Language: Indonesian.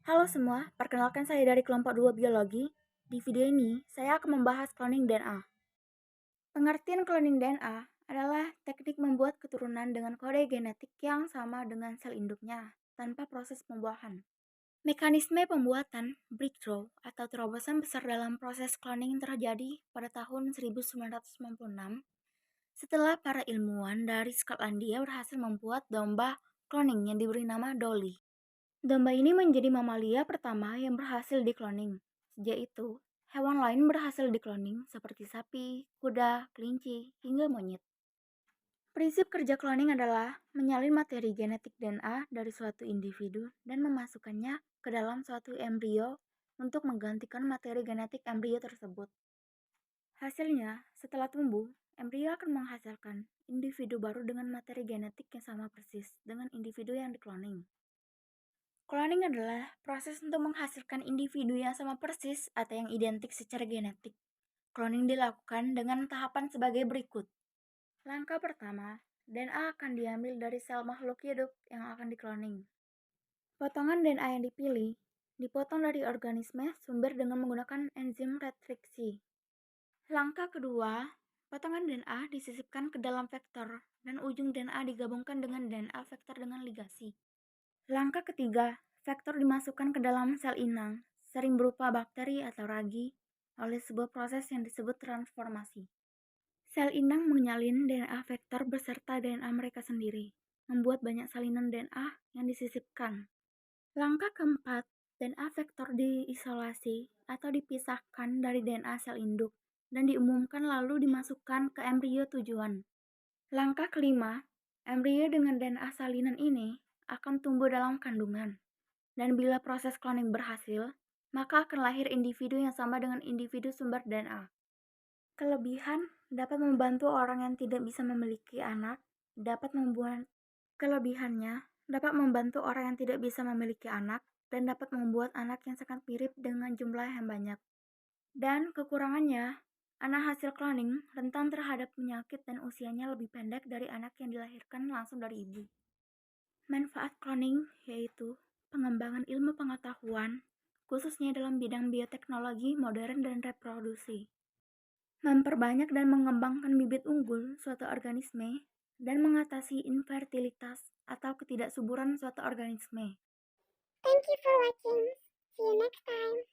Halo semua, perkenalkan saya dari kelompok 2 biologi. Di video ini, saya akan membahas cloning DNA. Pengertian cloning DNA adalah teknik membuat keturunan dengan kode genetik yang sama dengan sel induknya, tanpa proses pembuahan. Mekanisme pembuatan breakthrough atau terobosan besar dalam proses cloning terjadi pada tahun 1996 setelah para ilmuwan dari Skotlandia berhasil membuat domba cloning yang diberi nama Dolly. Domba ini menjadi mamalia pertama yang berhasil dikloning. Sejak itu, hewan lain berhasil dikloning seperti sapi, kuda, kelinci, hingga monyet. Prinsip kerja cloning adalah menyalin materi genetik DNA dari suatu individu dan memasukkannya ke dalam suatu embrio untuk menggantikan materi genetik embrio tersebut. Hasilnya, setelah tumbuh, embrio akan menghasilkan individu baru dengan materi genetik yang sama persis dengan individu yang dikloning. Cloning adalah proses untuk menghasilkan individu yang sama persis atau yang identik secara genetik. Cloning dilakukan dengan tahapan sebagai berikut. Langkah pertama, DNA akan diambil dari sel makhluk hidup yang akan dikloning. Potongan DNA yang dipilih dipotong dari organisme sumber dengan menggunakan enzim retriksi. Langkah kedua, potongan DNA disisipkan ke dalam vektor dan ujung DNA digabungkan dengan DNA vektor dengan ligasi. Langkah ketiga, vektor dimasukkan ke dalam sel inang, sering berupa bakteri atau ragi, oleh sebuah proses yang disebut transformasi. Sel inang menyalin DNA vektor beserta DNA mereka sendiri, membuat banyak salinan DNA yang disisipkan. Langkah keempat, DNA vektor diisolasi atau dipisahkan dari DNA sel induk dan diumumkan lalu dimasukkan ke embrio tujuan. Langkah kelima, embrio dengan DNA salinan ini akan tumbuh dalam kandungan. Dan bila proses cloning berhasil, maka akan lahir individu yang sama dengan individu sumber DNA. Kelebihan dapat membantu orang yang tidak bisa memiliki anak, kelebihannya dapat membantu orang yang tidak bisa memiliki anak dan dapat membuat anak yang sangat mirip dengan jumlah yang banyak. Dan kekurangannya, anak hasil cloning rentan terhadap penyakit dan usianya lebih pendek dari anak yang dilahirkan langsung dari ibu. Manfaat cloning yaitu pengembangan ilmu pengetahuan, khususnya dalam bidang bioteknologi modern dan reproduksi. Memperbanyak dan mengembangkan bibit unggul suatu organisme dan mengatasi infertilitas atau ketidaksuburan suatu organisme. Thank you for watching. See you next time.